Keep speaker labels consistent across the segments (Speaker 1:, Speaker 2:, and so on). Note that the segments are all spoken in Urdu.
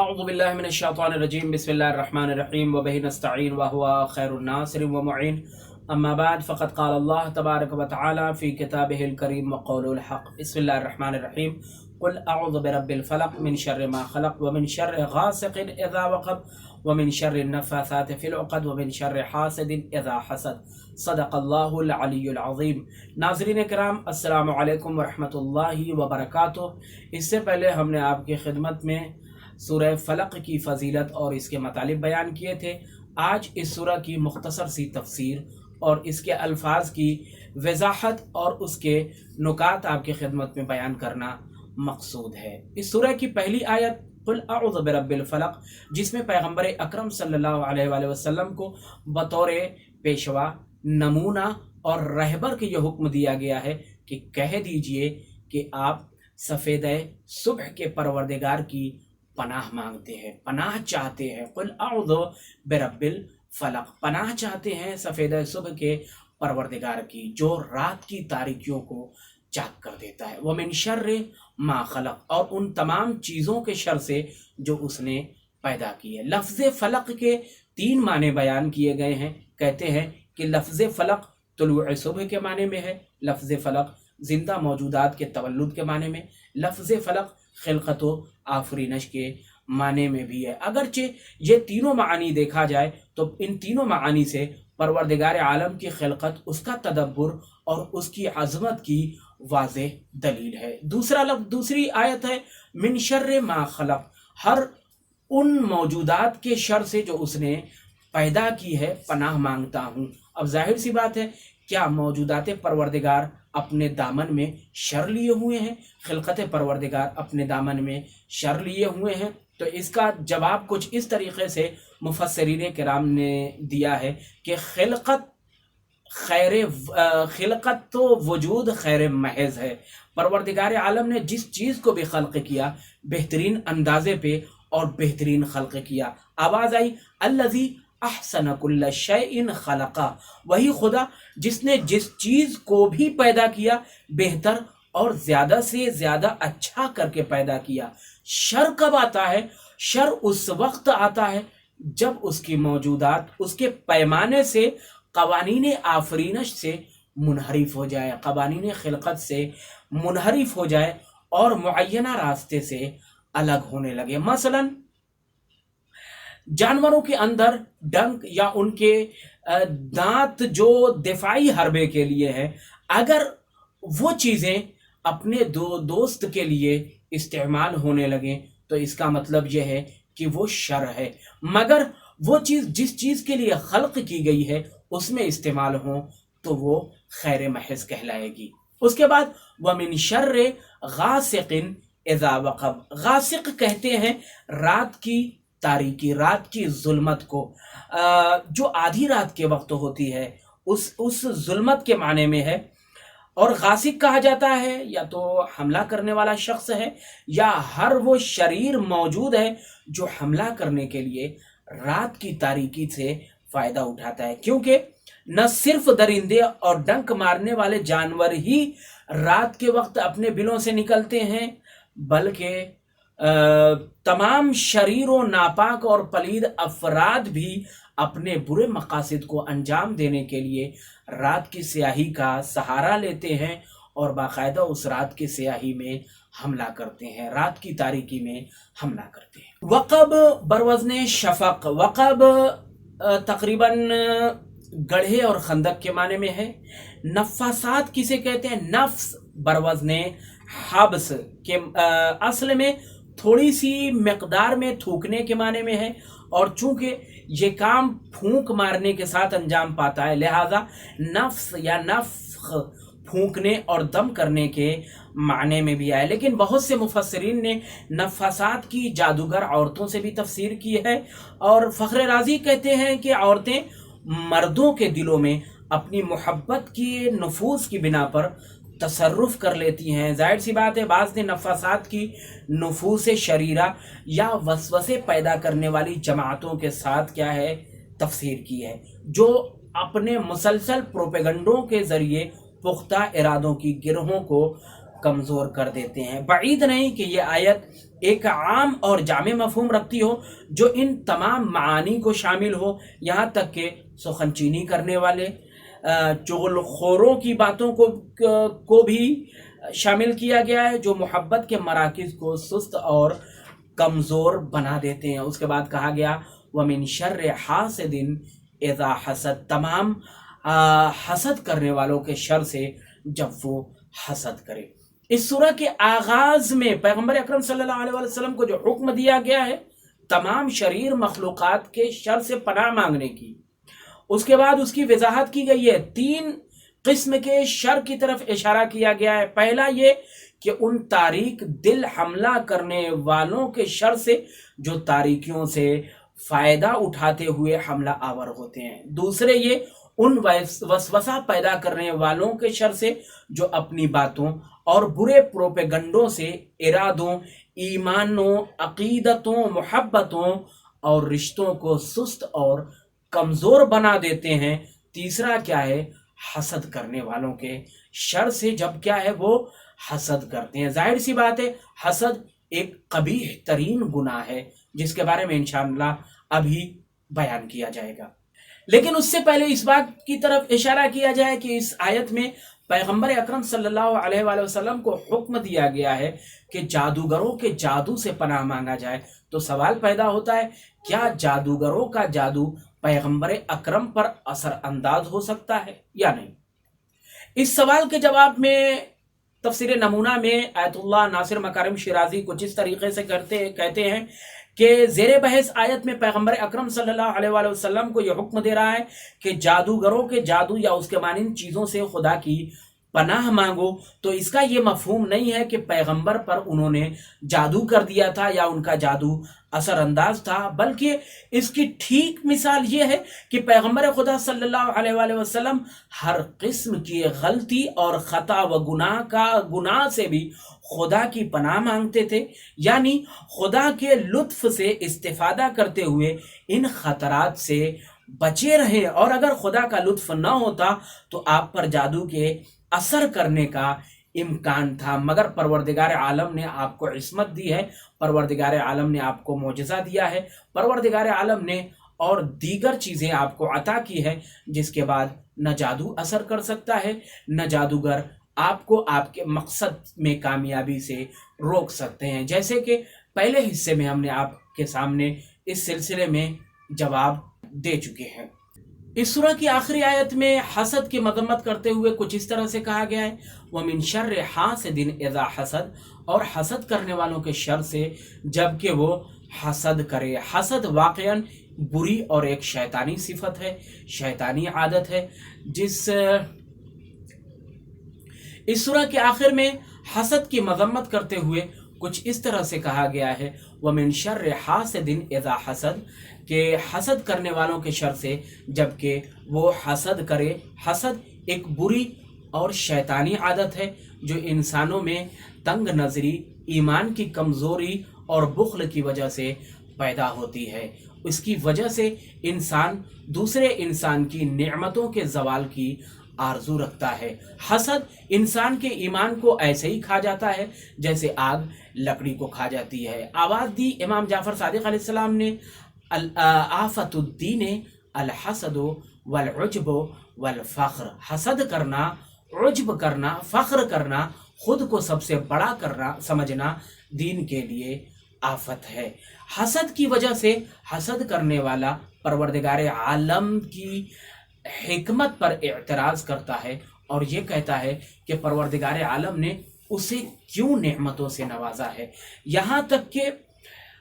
Speaker 1: أعوذ بالله من الشيطان الرجيم بسم الله الرحمن الرحيم وبه نستعين وهو خير الناصر ومعين أما بعد فقد قال الله تبارك وتعالى في كتابه الكريم وقوله الحق بسم الله الرحمن الرحيم قل أعوذ برب الفلق من شر ما خلق ومن شر غاسق إذا وقب ومن شر النفاثات في العقد ومن شر حاسد إذا حسد صدق اللہ العلی العظیم۔ ناظرین کرام السلام علیکم ورحمۃ اللہ وبرکاتہ۔ اس سے پہلے ہم نے آپ کی خدمت میں سورہ فلق کی فضیلت اور اس کے مطالب بیان کیے تھے۔ آج اس سورہ کی مختصر سی تفسیر اور اس کے الفاظ کی وضاحت اور اس کے نکات آپ کی خدمت میں بیان کرنا مقصود ہے۔ اس سورہ کی پہلی آیت قل اعوذ برب الفلق، جس میں پیغمبر اکرم صلی اللہ علیہ وآلہ وسلم کو بطور پیشوا، نمونہ اور رہبر کے یہ حکم دیا گیا ہے کہ کہہ دیجئے کہ آپ سفید صبح کے پروردگار کی پناہ مانگتے ہیں، پناہ چاہتے ہیں۔ قل اعوذ برب الفلق، پناہ چاہتے ہیں سفید صبح کے پروردگار کی جو رات کی تاریکیوں کو چاک کر دیتا ہے۔ ومن شر ما خلق، اور ان تمام چیزوں کے شر سے جو اس نے پیدا کی ہے۔ لفظ فلق کے 3 معنی بیان کیے گئے ہیں۔ کہتے ہیں کہ لفظ فلق طلوع صبح کے معنی میں ہے، لفظ فلق زندہ موجودات کے تولد کے معنی میں، لفظ فلق خلقت و آفرینش کے معنی میں بھی ہے۔ اگرچہ یہ تینوں معانی دیکھا جائے تو ان تینوں معانی سے پروردگار عالم کی خلقت، اس کا تدبر اور اس کی عظمت کی واضح دلیل ہے۔ دوسری آیت ہے من شر ما خلق، ہر ان موجودات کے شر سے جو اس نے پیدا کی ہے پناہ مانگتا ہوں۔ اب ظاہر سی بات ہے، کیا موجودات پروردگار اپنے دامن میں شر لیے ہوئے ہیں؟ خلقت پروردگار اپنے دامن میں شر لیے ہوئے ہیں؟ تو اس کا جواب کچھ اس طریقے سے مفسرین کرام نے دیا ہے کہ خلقت تو وجود خیر محض ہے۔ پروردگار عالم نے جس چیز کو بھی خلق کیا بہترین اندازے پہ اور بہترین خلق کیا۔ آواز آئی الذی احسن کل شیء خلقا، وہی خدا جس نے جس چیز کو بھی پیدا کیا بہتر اور زیادہ سے زیادہ اچھا کر کے پیدا کیا۔ شر کب آتا ہے؟ شر اس وقت آتا ہے جب اس کی موجودات اس کے پیمانے سے، قوانین آفرینش سے منحرف ہو جائے، قوانین خلقت سے منحرف ہو جائے اور معینہ راستے سے الگ ہونے لگے۔ مثلا جانوروں کے اندر ڈنک یا ان کے دانت جو دفاعی حربے کے لیے ہے، اگر وہ چیزیں اپنے دوست کے لیے استعمال ہونے لگیں تو اس کا مطلب یہ ہے کہ وہ شر ہے، مگر وہ چیز جس چیز کے لیے خلق کی گئی ہے اس میں استعمال ہوں تو وہ خیر محض کہلائے گی۔ اس کے بعد وَمِن شَرِّ غَاسِقٍ اِذَا وَقَبَ، غاسق کہتے ہیں رات کی تاریکی، رات کی ظلمت کو، جو آدھی رات کے وقت ہوتی ہے اس ظلمت کے معنی میں ہے۔ اور غاسق کہا جاتا ہے یا تو حملہ کرنے والا شخص ہے یا ہر وہ شریر موجود ہے جو حملہ کرنے کے لیے رات کی تاریکی سے فائدہ اٹھاتا ہے، کیونکہ نہ صرف درندے اور ڈنک مارنے والے جانور ہی رات کے وقت اپنے بلوں سے نکلتے ہیں، بلکہ تمام شریر و ناپاک اور پلید افراد بھی اپنے برے مقاصد کو انجام دینے کے لیے رات کی سیاہی کا سہارا لیتے ہیں اور باقاعدہ اس رات کی سیاہی میں حملہ کرتے ہیں، رات کی تاریکی میں حملہ کرتے ہیں۔ وقب بروزن شفق، وقب تقریباً گڑھے اور خندق کے معنی میں ہے۔ نفاسات کسے کہتے ہیں؟ نفس بروزن حبس کے اصل میں تھوڑی سی مقدار میں تھوکنے کے معنی میں ہے، اور چونکہ یہ کام پھونک مارنے کے ساتھ انجام پاتا ہے لہذا نفس یا نفخ پھونکنے اور دم کرنے کے معنی میں بھی آئے۔ لیکن بہت سے مفسرین نے نفاسات کی جادوگر عورتوں سے بھی تفسیر کی ہے، اور فخر رازی کہتے ہیں کہ عورتیں مردوں کے دلوں میں اپنی محبت کی نفوذ کی بنا پر تصرف کر لیتی ہیں۔ ظاہر سی بات ہے بعض نے نفاسات کی نفوس شریرہ یا وسوسے پیدا کرنے والی جماعتوں کے ساتھ کیا ہے تفسیر کی ہے، جو اپنے مسلسل پروپیگنڈوں کے ذریعے پختہ ارادوں کی گروہوں کو کمزور کر دیتے ہیں۔ بعید نہیں کہ یہ آیت ایک عام اور جامع مفہوم رکھتی ہو جو ان تمام معانی کو شامل ہو، یہاں تک کہ سخن چینی کرنے والے، چغل خوروں کی باتوں کو بھی شامل کیا گیا ہے جو محبت کے مراکز کو سست اور کمزور بنا دیتے ہیں۔ اس کے بعد کہا گیا وَمِن شَرِّ حَاسِدٍ اِذَا حَسَد، تمام حسد کرنے والوں کے شر سے جب وہ حسد کرے۔ اس سورہ کے آغاز میں پیغمبر اکرم صلی اللہ علیہ وسلم کو جو حکم دیا گیا ہے تمام شریر مخلوقات کے شر سے پناہ مانگنے کی، اس کے بعد اس کی وضاحت کی گئی ہے۔ 3 قسم کے شر کی طرف اشارہ کیا گیا ہے۔ پہلا یہ کہ ان تاریک دل حملہ کرنے والوں کے شر سے جو تاریکیوں سے فائدہ اٹھاتے ہوئے حملہ آور ہوتے ہیں۔ دوسرے یہ ان وسوسہ پیدا کرنے والوں کے شر سے جو اپنی باتوں اور برے پروپیگنڈوں سے ارادوں، ایمانوں، عقیدتوں، محبتوں اور رشتوں کو سست اور کمزور بنا دیتے ہیں۔ تیسرا کیا ہے؟ حسد کرنے والوں کے شر سے جب کیا ہے وہ حسد کرتے ہیں۔ ظاہر سی بات ہے حسد ایک قبیح ترین گناہ ہے جس کے بارے میں انشاءاللہ ابھی بیان کیا جائے گا، لیکن اس سے پہلے اس بات کی طرف اشارہ کیا جائے کہ اس آیت میں پیغمبر اکرم صلی اللہ علیہ وآلہ وسلم کو حکم دیا گیا ہے کہ جادوگروں کے جادو سے پناہ مانگا جائے۔ تو سوال پیدا ہوتا ہے کیا جادوگروں کا جادو پیغمبر اکرم پر اثر انداز ہو سکتا ہے یا نہیں؟ اس سوال کے جواب میں تفسیر نمونہ میں آیت اللہ ناصر مکارم شیرازی کچھ اس طریقے سے کہتے ہیں کہ زیر بحث آیت میں پیغمبر اکرم صلی اللہ علیہ وآلہ وسلم کو یہ حکم دے رہا ہے کہ جادوگروں کے جادو یا اس کے مانند چیزوں سے خدا کی پناہ مانگو، تو اس کا یہ مفہوم نہیں ہے کہ پیغمبر پر انہوں نے جادو کر دیا تھا یا ان کا جادو اثر انداز تھا، بلکہ اس کی ٹھیک مثال یہ ہے کہ پیغمبر خدا صلی اللہ علیہ وآلہ وسلم ہر قسم کی غلطی اور خطا و گناہ سے بھی خدا کی پناہ مانگتے تھے، یعنی خدا کے لطف سے استفادہ کرتے ہوئے ان خطرات سے بچے رہے، اور اگر خدا کا لطف نہ ہوتا تو آپ پر جادو کے اثر کرنے کا امکان تھا، مگر پروردگار عالم نے آپ کو عصمت دی ہے، پروردگار عالم نے آپ کو معجزہ دیا ہے، پروردگار عالم نے اور دیگر چیزیں آپ کو عطا کی ہے جس کے بعد نہ جادو اثر کر سکتا ہے، نہ جادوگر آپ کو آپ کے مقصد میں کامیابی سے روک سکتے ہیں، جیسے کہ پہلے حصے میں ہم نے آپ کے سامنے اس سلسلے میں جواب دے چکے ہیں۔ اس سورہ کی آخری آیت میں حسد کی مذمت کرتے ہوئے کچھ اس طرح سے کہا گیا ہے وَمِن شَرِّ حَاسِدٍ اِذَا حَسَد، اور حسد کرنے والوں کے شر سے جب کہ وہ حسد کرے۔ حسد واقعاً بری اور ایک شیطانی صفت ہے، شیطانی عادت ہے، اس سورہ کے آخر میں حسد کی مذمت کرتے ہوئے کچھ اس طرح سے کہا گیا ہے وَمِن شَرِّ حَاسِدٍ اِذَا حَسَد، کہ حسد کرنے والوں کے شر سے جب کہ وہ حسد کرے۔ حسد ایک بری اور شیطانی عادت ہے جو انسانوں میں تنگ نظری، ایمان کی کمزوری اور بخل کی وجہ سے پیدا ہوتی ہے۔ اس کی وجہ سے انسان دوسرے انسان کی نعمتوں کے زوال کی آرزو رکھتا ہے۔ حسد انسان کے ایمان کو ایسے ہی کھا جاتا ہے جیسے آگ لکڑی کو کھا جاتی ہے۔ آواز دی امام جعفر صادق علیہ السلام نے آفت الدین الحسد والعجب والفخر، حسد کرنا، عجب کرنا، فخر کرنا، خود کو سب سے بڑا کرنا سمجھنا دین کے لیے آفت ہے۔ حسد کی وجہ سے حسد کرنے والا پروردگار عالم کی حکمت پر اعتراض کرتا ہے اور یہ کہتا ہے کہ پروردگار عالم نے اسے کیوں نعمتوں سے نوازا ہے، یہاں تک کہ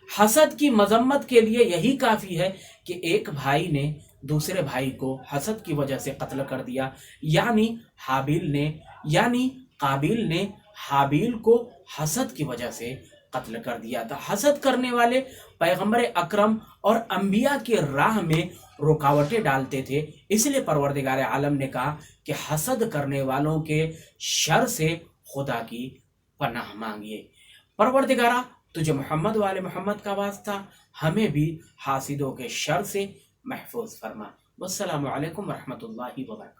Speaker 1: حسد کی مذمت کے لیے یہی کافی ہے کہ ایک بھائی نے دوسرے بھائی کو حسد کی وجہ سے قتل کر دیا، یعنی قابیل نے حابیل کو حسد کی وجہ سے قتل کر دیا تھا۔ حسد کرنے والے پیغمبر اکرم اور انبیاء کی راہ میں رکاوٹیں ڈالتے تھے، اس لیے پروردگار عالم نے کہا کہ حسد کرنے والوں کے شر سے خدا کی پناہ مانگیے۔ پروردگارہ تجھے محمد والے محمد کا واسطہ ہمیں بھی حاسدوں کے شر سے محفوظ فرما۔ والسلام علیکم ورحمۃ اللہ وبرکاتہ۔